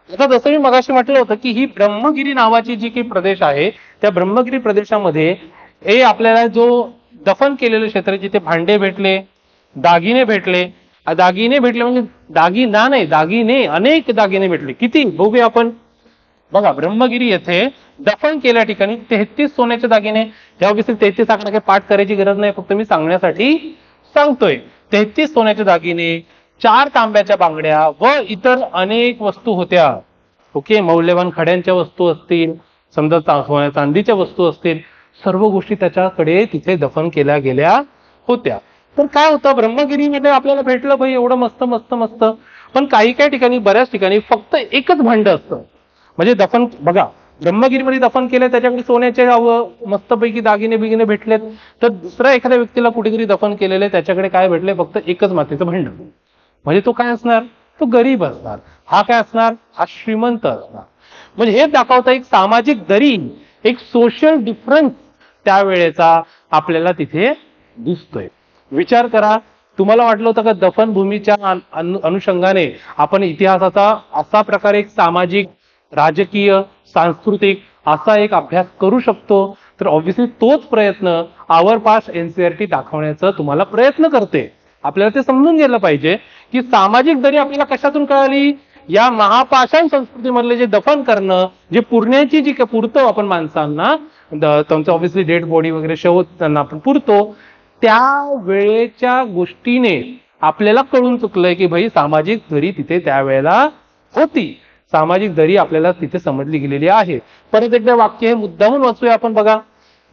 आता जसं मी मगाशी म्हटलं होतं की ही ब्रह्मगिरी नावाची जी काही प्रदेश आहे त्या ब्रह्मगिरी प्रदेशामध्ये हे आपल्याला जो दफन केलेलं क्षेत्र जिथे भांडे भेटले, दागिने भेटले, दागिने भेटले म्हणजे दागिना नाही, दागिने, अनेक दागिने भेटले. किती बघूया आपण. बघा ब्रह्मगिरी येथे दफन केल्या ठिकाणी 33 सोन्याचे दागिने. या ऑब्विसली 33 आकडा काही पाठ करायची गरज नाही, फक्त मी सांगण्यासाठी सांगतोय. 33 सोन्याचे दागिने, 4 तांब्याच्या बांगड्या व इतर अनेक वस्तू होत्या. ओके, मौल्यवान खड्यांच्या वस्तू असतील, समजा सोन्या चांदीच्या वस्तू असतील, सर्व गोष्टी त्याच्याकडे तिथे दफन केल्या गेल्या होत्या. तर काय होतं, ब्रह्मगिरीमध्ये आपल्याला भेटलं भाई एवढं मस्त मस्त मस्त, पण काही काही ठिकाणी, बऱ्याच ठिकाणी फक्त एकच भांड असतं. म्हणजे दफन बघा, ब्रह्मगिरीमध्ये दफन केलं, त्याच्याकडे सोन्याचे मस्तपैकी दागिने बिगिने भेटलेत, तर दुसऱ्या एखाद्या व्यक्तीला कुठेतरी दफन केलेले, त्याच्याकडे काय भेटले, फक्त एकच मातीचं भांड. म्हणजे तो काय असणार, तो गरीब असणार. हा काय असणार, हा श्रीमंत असणार. म्हणजे हे दाखवतं एक सामाजिक दरी, एक सोशल डिफरन्स त्यावेळेचा आपल्याला तिथे दिसतोय. विचार करा, तुम्हाला वाटलं होतं का दफनभूमीच्या अनुषंगाने आपण इतिहासाचा असा प्रकारे एक सामाजिक, राजकीय, सांस्कृतिक असा एक अभ्यास करू शकतो? तर ऑब्व्हियसली तोच प्रयत्न आवर पास एनसीईआरटी दाखवण्याचा तुम्हाला प्रयत्न करते. आपल्याला ते समजून गेलं पाहिजे की सामाजिक दरी आपल्याला कशातून कळाली, या महापाषाण संस्कृतीमधले जे दफन करणं, जे पुरण्याची जी पुरतो आपण माणसांना, त्यांचं ऑब्व्हियसली डेड बॉडी वगैरे शव त्यांना आपण पुरतो, त्या वेळेच्या गोष्टीने आपल्याला कळून चुकलंय की भाई सामाजिक दरी तिथे त्यावेळेला होती. सामाजिक दरी आपल्याला तिथे समजली गेलेली आहे. परत एकदा वाक्य हे मुद्दामून वाचूया आपण. बघा,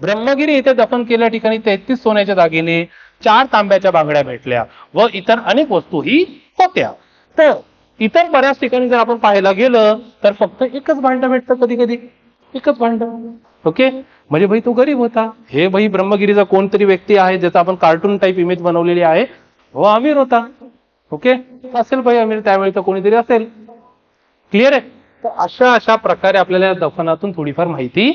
ब्रह्मगिरी येथे दफन केल्या ठिकाणी 33 सोन्याच्या दागिने, 4 तांब्याच्या बांगड्या भेटल्या व इतर अनेक वस्तूही होत्या. तर इतर बऱ्याच ठिकाणी जर आपण पाहायला गेलं तर फक्त एकच भांड भेटतं, कधी कधी एकच भांड. ओके, म्हणजे भाई तो गरीब होता. हे भाई ब्रह्मगिरीचा कोणतरी व्यक्ती आहे ज्याचा आपण कार्टून टाईप इमेज बनवलेली आहे, हो अमीर होता. ओके, असेल भाई अमीर त्यावेळी तर कोणीतरी असेल. क्लिअर आहे. तर अशा अशा प्रकारे आपल्याला दफनातून थोडीफार माहिती,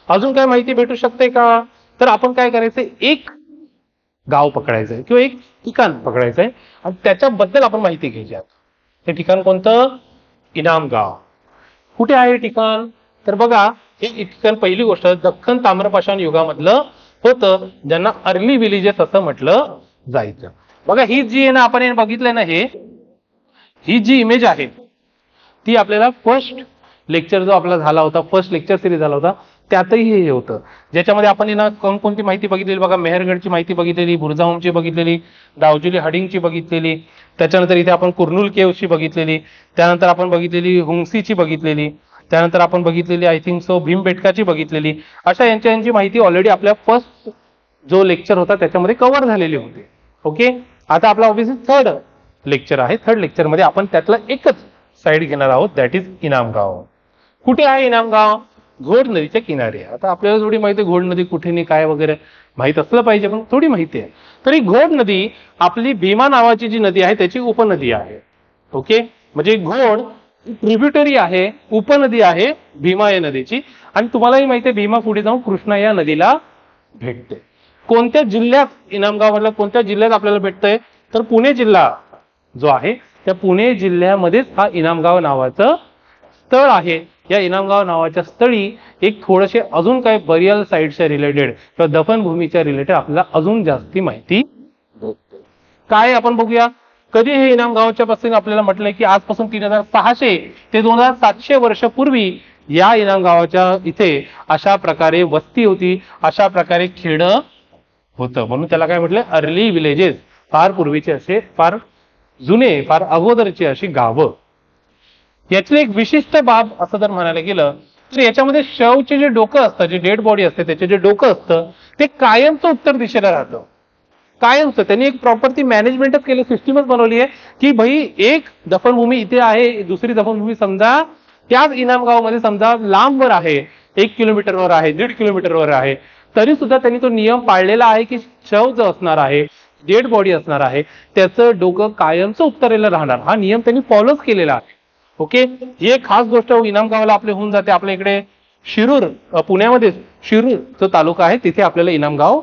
अजून काय माहिती भेटू शकते का? तर आपण काय करायचंय, एक गाव पकडायचंय किंवा एक ठिकाण पकडायचंय आणि त्याच्याबद्दल आपण माहिती घ्यायची आहे. ते ठिकाण कोणतं? इनाम गाव. कुठे आहे ठिकाण? तर बघा, हे ठिकाण पहिली गोष्ट दख्खन ताम्रपाषाण युगामधलं होतं, ज्यांना अर्ली विलेजेस असं म्हटलं जायचं. बघा, ही जी आहे ना, आपण हे बघितलंय ना, ही जी इमेज आहे ती आपल्याला फर्स्ट लेक्चर जो आपला झाला होता, फर्स्ट लेक्चर सिरीज झाला होता, त्यातही हे होतं, ज्याच्यामध्ये आपण ना कोणकोणती माहिती बघितलेली. बघा, मेहरगडची माहिती बघितलेली, बुरजाहोमची बघितलेली, दावजुली हडिंगची बघितलेली, त्याच्यानंतर इथे आपण कुर्नूल केव्हची बघितलेली, त्यानंतर आपण बघितलेली हुंगसीची बघितलेली, त्यानंतर आपण बघितलेली आय थिंक सो भीमबेटकाची बघितलेली. अशा यांची माहिती ऑलरेडी आपल्या फर्स्ट जो लेक्चर होता त्याच्यामध्ये कव्हर झालेली होती. ओके, आता आपला ऑब्व्हियसली थर्ड लेक्चर आहे. थर्ड लेक्चर मध्ये आपण त्यातला एकच साईड घेणार आहोत, दॅट इज इनामगाव. कुठे आहे इनामगाव? घोड नदीच्या किनारी. आता आपल्याला थोडी माहिती आहे घोड नदी कुठे नाही काय वगैरे माहित असलं पाहिजे, पण थोडी माहिती आहे. तर ही घोड नदी आपली भीमा नावाची जी नदी आहे त्याची उपनदी आहे. ओके, म्हणजे घोड ट्रिब्युटरी आहे, उपनदी आहे भीमा या नदीची. आणि तुम्हालाही माहिती आहे भीमा पुढे जाऊन कृष्णा या नदीला भेटते. कोणत्या जिल्ह्यात इनामगाव मधल्या कोणत्या जिल्ह्यात आपल्याला भेटतंय? तर पुणे जिल्हा जो आहे त्या पुणे जिल्ह्यामध्येच हा इनामगाव नावाचं स्थळ आहे. या इनामगाव नावाच्या स्थळी एक थोडेसे अजून काय बरियल साईटच्या रिलेटेड किंवा दफनभूमीच्या रिलेटेड आपल्याला अजून जास्ती माहिती भेटते. काय आपण बघूया. कधी हे इनामगावच्या पासून आपल्याला म्हटलंय की आजपासून 3600 ते 2700 वर्षापूर्वी या इनामगावाच्या इथे अशा प्रकारे वस्ती होती, अशा प्रकारे खेडं होतं, म्हणून त्याला काय म्हटलं, अर्ली विलेजेस. फार पूर्वीचे असे, फार जुने, फार अगोदरची अशी गावं. यातली एक विशिष्ट बाब असं जर म्हणायला गेलं तर याच्यामध्ये शवचे जे डोकं असतं, जे डेड बॉडी असते त्याचे जे डोकं असतं ते कायमचं उत्तर दिशेला राहतं. कायमचं त्यांनी एक प्रॉपर मॅनेजमेंटच केली, सिस्टीमच बनवली आहे की भाई एक दफनभूमी इथे आहे, दुसरी दफनभूमी समजा त्याच इनामगावमध्ये समजा लांबवर आहे, 1 किलोमीटरवर आहे, 1.5 किलोमीटरवर आहे, तरी सुद्धा त्यांनी तो नियम पाळलेला आहे की शव जो असणार आहे, डेड बॉडी असणार आहे, त्याचं डोकं कायमचं उत्तरेला राहणार. हा नियम त्यांनी फॉलोच केलेला आहे. ओके, ही एक खास गोष्ट इनामगावला आपले होऊन जाते. आपल्या इकडे शिरूर, पुण्यामध्ये शिरूर जो तालुका आहे तिथे आपल्याला इनामगाव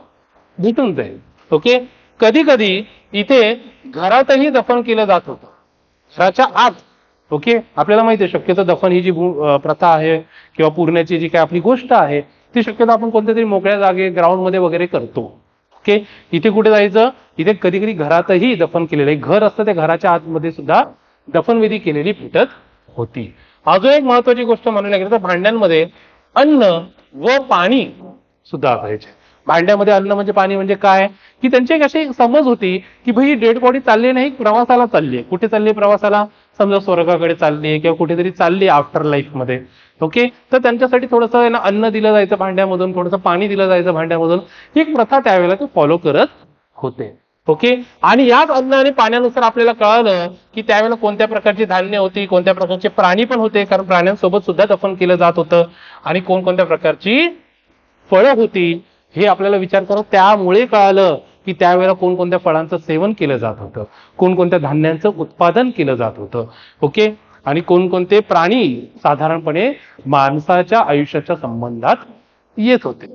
भेटून जाईल. ओके, कधी कधी इथे घरातही दफन केलं जात होतं, घराच्या आत. ओके, आपल्याला माहिती आहे शक्यतो दफन ही जी प्रथा आहे किंवा पुरण्याची जी काय आपली गोष्ट आहे ती शक्यता आपण कोणत्या तरी मोकळ्या जागे ग्राउंड मध्ये वगैरे करतो. ओके, इथे कुठे जायचं, इथे कधी कधी घरातही दफन केलेलं आहे, घर असतं त्या घराच्या आतमध्ये सुद्धा दफनविधी केलेली भेटत होती. अजून एक महत्वाची गोष्ट म्हणायला गेलं तर भांड्यांमध्ये अन्न व पाणी सुद्धा असायचे. भांड्यामध्ये अन्न म्हणजे पाणी म्हणजे काय, की त्यांची एक अशी समज होती की भाई डेड बॉडी चालली नाही, प्रवासाला चालली आहे. कुठे चालली प्रवासाला, समजा स्वर्गाकडे चालली आहे किंवा कुठेतरी चालली आफ्टर लाईफ मध्ये. ओके, तर त्यांच्यासाठी थोडंसं अन्न दिलं जायचं भांड्यामधून, थोडंसं पाणी दिलं जायचं भांड्यामधून. ही एक प्रथा त्यावेळेला ते फॉलो करत होते. ओके, आणि याच अन्न आणि पाण्यानुसार आपल्याला कळालं की त्यावेळेला कोणत्या प्रकारची धान्य होती, कोणत्या प्रकारचे प्राणी पण होते, कारण प्राण्यांसोबत सुद्धा दफन केलं जात होतं, आणि कोणकोणत्या प्रकारची फळं होती हे आपल्याला विचार करत त्यामुळे कळालं की त्यावेळेला कोणकोणत्या फळांचं सेवन केलं जात होतं, कोणकोणत्या धान्यांचं उत्पादन केलं जात होतं. ओके, आणि कोणकोणते प्राणी साधारणपणे माणसाच्या आयुष्याच्या संबंधात येत होते.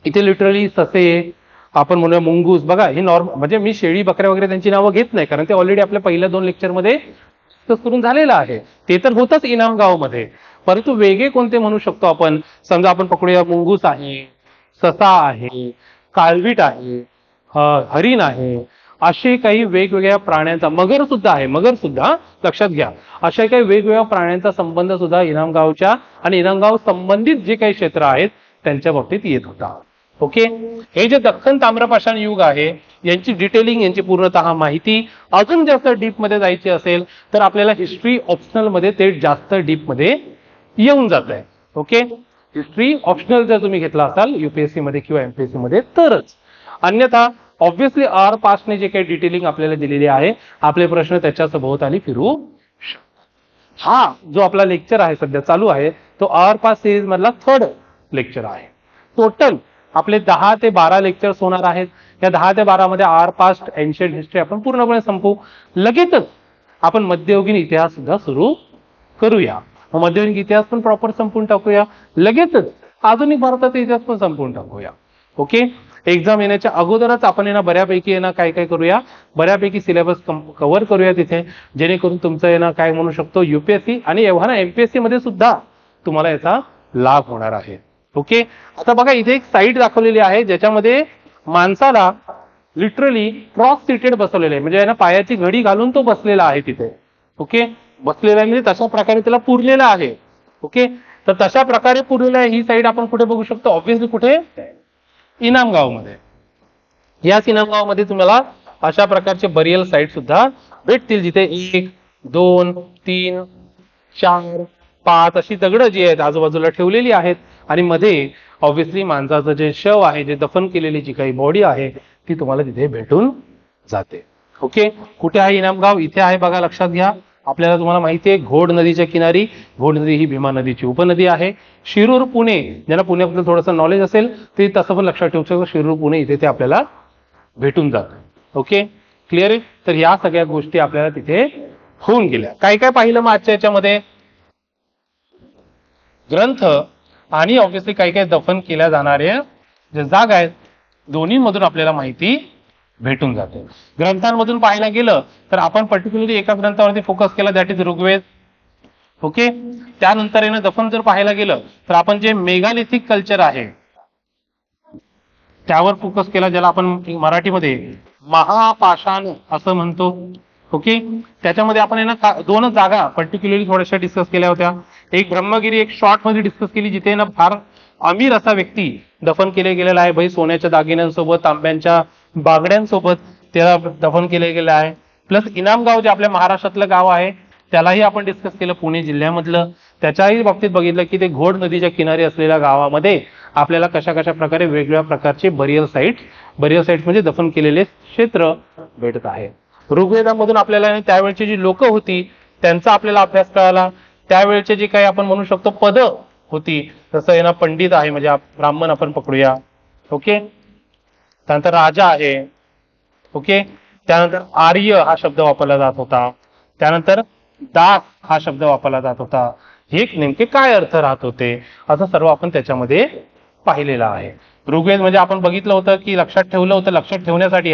इथे लिटरली ससे, आपण म्हणूया मुंगूस, बघा हे नॉर्मल, म्हणजे मी शेळी बकऱ्या वगैरे त्यांची नावं घेत नाही, कारण ते ऑलरेडी आपल्या पहिल्या 2 लेक्चरमध्ये डिस्कस करून झालेलं आहे. ते तर होतच इनामगाव मध्ये, परंतु वेगळे कोणते म्हणू शकतो आपण. समजा आपण पकडूया मुंगूस आहे, ससा आहे, काळवीट आहे, हरिण आहे, असे काही वेगवेगळ्या प्राण्यांचा, मगर सुद्धा आहे, मगर सुद्धा लक्षात घ्या, अशा काही वेगवेगळ्या प्राण्यांचा संबंध सुद्धा इनामगावच्या आणि इनामगाव संबंधित जे काही क्षेत्र आहेत त्यांच्या बाबतीत येत होता. ओके, हे जे दख्खन ताम्रपाषाण युग आहे यांची डिटेलिंग, यांची पूर्णतः माहिती अजून जास्त डीप मध्ये जायची असेल तर आपल्याला हिस्ट्री ऑप्शनल मध्ये ते जास्त डीप मध्ये येऊन जात आहे. ओके, हिस्ट्री ऑप्शनल जर तुम्ही घेतला असाल युपीएससी मध्ये किंवा एमपीएससी मध्ये तरच, अन्यथा ऑब्व्हियसली आर पासने जे काही डिटेलिंग आपल्याला दिलेली आहे आपले प्रश्न त्याच्या सभोवताली फिरू शकतात. हा जो आपला लेक्चर आहे सध्या चालू आहे तो आर पास सिरीज मधला 3rd लेक्चर आहे. टोटल आपले 10 ते 12 लेक्चर्स होणार आहेत. या 10 ते 12 मध्ये आर पास्ट एन्शियंट हिस्ट्री आपण पूर्णपणे संपवू. लगेचच आपण मध्ययुगीन इतिहास सुद्धा सुरू करूया. मध्ययुगीन इतिहास पण प्रॉपर संपवून टाकूया. लगेचच आधुनिक भारताचा इतिहास पण संपवून टाकूया. ओके, एक्झाम येण्याच्या अगोदरच आपण बऱ्यापैकी काय काय करूया, बऱ्यापैकी सिलेबस कव्हर करूया तिथे, जेणेकरून तुमचं काय म्हणू शकतो युपीएससी आणि एव्हाना एमपीएससी मध्ये सुद्धा तुम्हाला याचा लाभ होणार आहे. ओके, आता बघा इथे एक साईट दाखवलेली आहे ज्याच्यामध्ये माणसाला लिटरली क्रॉस सीटेड बसवलेले आहे, म्हणजे पायाची घडी घालून तो बसलेला आहे तिथे. ओके, बसलेला म्हणजे तशा प्रकारे त्याला पुरलेला आहे. ओके, तर तशा प्रकारे पुरलेला आहे. ही साईट आपण कुठे बघू शकतो, ऑब्व्हियसली कुठे, इनामगाव मध्ये. याच इनामगाव मध्ये तुम्हाला अशा प्रकारचे बरियल साईट सुद्धा भेटतील जिथे 1, 2, 3, 4, 5 अशी दगड जी आहेत आजूबाजूला ठेवलेली आहेत आणि मध्ये ऑब्व्हियसली माणसाचं जे शव आहे, जे दफन केलेली जी काही बॉडी आहे ती तुम्हाला तिथे भेटून जाते. ओके, कुठे आहे इनामगाव, इथे आहे बघा, लक्षात घ्या. आपल्याला तुम्हाला माहिती आहे घोड नदीच्या किनारी, घोड नदी ही भीमा नदीची उपनदी आहे. शिरूर पुणे, ज्यांना पुण्याबद्दल थोडंसं नॉलेज असेल ते तसं पण लक्षात ठेवू शकतो, शिरूर पुणे इथे ते आपल्याला भेटून जातं. ओके, क्लिअर आहे. तर या सगळ्या गोष्टी आपल्याला तिथे होऊन गेल्या. काय काय पाहिलं मग आजच्या याच्यामध्ये, ग्रंथ आणि ऑब्व्हियसली काही काही दफन केल्या जाणाऱ्या जे जागा आहेत दोन्ही मधून आपल्याला माहिती भेटून जाते. ग्रंथांमधून पाहायला गेलं तर आपण पर्टिक्युलरली एका ग्रंथावरती फोकस केला, दॅट इज ऋग्वेद. ओके, त्यानंतर दफन जर पाहायला गेलं तर आपण जे मेगालिथिक कल्चर आहे त्यावर फोकस केला, ज्याला आपण मराठीमध्ये महापाषाण असं म्हणतो. ओके, त्याच्यामध्ये आपण 2 जागा पर्टिक्युलरली थोड्याशा डिस्कस केल्या होत्या. एक ब्रह्मगिरी, एक शॉर्ट मध्ये डिस्कस केली, जिथे फार अमीर असा व्यक्ती दफन केले गेलेला आहे. भाई सोन्याच्या दागिन्यांसोबत, तांब्यांच्या बागड्यांसोबत त्याला दफन केले गेलं आहे. प्लस इनामगाव जे आपल्या महाराष्ट्रातलं गाव आहे त्यालाही आपण डिस्कस केलं, पुणे जिल्ह्यामधलं. त्याच्याही बाबतीत बघितलं की ते घोड नदीच्या किनारी असलेल्या गावामध्ये आपल्याला कशा कशा प्रकारे वेगवेगळ्या प्रकारचे बरियल साईट म्हणजे दफन केलेले क्षेत्र भेटत आहे. ऋग्वेदामधून आपल्याला त्यावेळची जी लोक होती त्यांचा आपल्याला अभ्यास कळाला. त्यावेळचे जे काही आपण म्हणू शकतो पद होती, जसं पंडित आहे म्हणजे ब्राह्मण आपण पकडूया. ओके, त्यानंतर राजा आहे. ओके, त्यानंतर आर्य हा शब्द वापरला जात होता. त्यानंतर दास हा शब्द वापरला जात होता. हे नेमके काय अर्थ राहत होते असं सर्व आपण त्याच्यामध्ये पाहिलेलं आहे. ऋग्वेद म्हणजे आपण बघितलं होतं की लक्षात ठेवलं होतं, लक्षात ठेवण्यासाठी.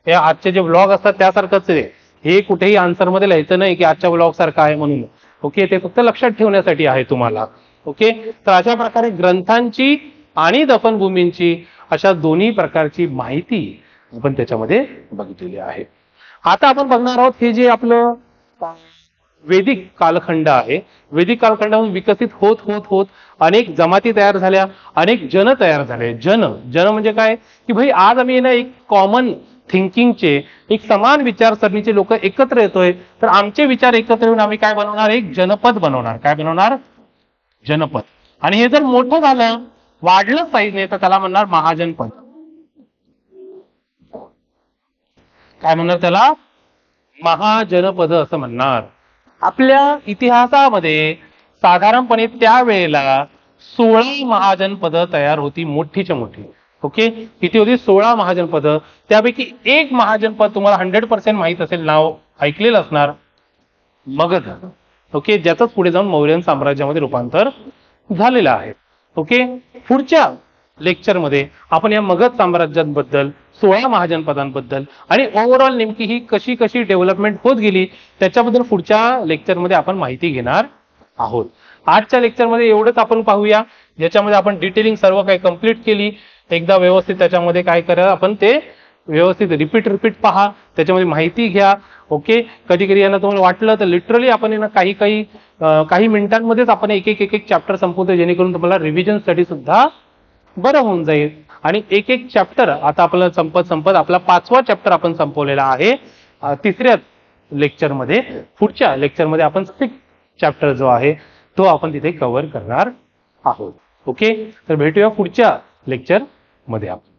हे आजचे जे ब्लॉग असतात त्यासारखंच आहे, हे कुठेही आन्सर मध्ये लिहायचं नाही की आजच्या ब्लॉग सारखं आहे म्हणून. ओके, ते फक्त लक्षात ठेवण्यासाठी आहे तुम्हाला. ओके, तर अशा प्रकारे ग्रंथांची आणि दफनभूमींची अशा दोन्ही प्रकारची माहिती आपण त्याच्यामध्ये बघितलेली आहे. आता आपण बघणार आहोत हे जे आपलं वैदिक कालखंड आहे. वैदिक कालखंडातून विकसित होत होत होत अनेक जमाती तयार झाल्या, अनेक जन तयार झाले. जन म्हणजे काय की भाई आज आम्ही ना एक कॉमन थिंकिंगचे, एक समान विचारसरणीचे लोक एकत्र येतोय, तर आमचे विचार एकत्र येऊन आम्ही काय बनवणार, एक जनपद बनवणार. काय बनवणार, जनपद. आणि हे जर मोठं झालं, वाढलं साईजने, तर त्याला म्हणणार महाजनपद. काय म्हणणार त्याला, महाजनपद असं म्हणणार. आपल्या इतिहासामध्ये साधारणपणे त्यावेळेला 16 महाजनपद तयार होती, मोठीच्या मोठी. ओके, किती होती, 16 महाजनपद. त्यापैकी एक महाजनपद तुम्हाला 100% माहित असेल, नाव ऐकलेलं असणार, मगध. ओके, ज्याचं पुढे जाऊन मौर्य साम्राज्यामध्ये रूपांतर झालेलं आहे. ओके, पुढच्या लेक्चरमध्ये आपण या मगध साम्राज्याबद्दल, 16 महाजनपदांबद्दल आणि ओव्हरऑल नेमकी ही कशी कशी डेव्हलपमेंट होत गेली त्याच्याबद्दल पुढच्या लेक्चरमध्ये आपण माहिती घेणार आहोत. आजच्या लेक्चरमध्ये एवढंच आपण पाहूया, ज्याच्यामध्ये आपण डिटेलिंग सर्व काही कंप्लीट केली. एकदा व्यवस्थित त्याच्यामध्ये काय करा, आपण ते व्यवस्थित रिपीट पहा, त्याच्यामध्ये माहिती घ्या. ओके, कधी कधी यांना तुम्हाला वाटलं तर लिटरली आपण यांना काही मिनिटांमध्येच आपण एक एक चॅप्टर संपवतो, जेणेकरून तुम्हाला रिव्हिजन साठी सुद्धा बरं होऊन जाईल. आणि एक एक चॅप्टर आता आपल्याला संपत आपला 5वा चॅप्टर आपण संपवलेला आहे तिसऱ्या लेक्चरमध्ये. पुढच्या लेक्चरमध्ये आपण 6 चॅप्टर जो आहे तो आपण तिथे कव्हर करणार आहोत. ओके, तर भेटूया पुढच्या लेक्चर मध्ये आपण.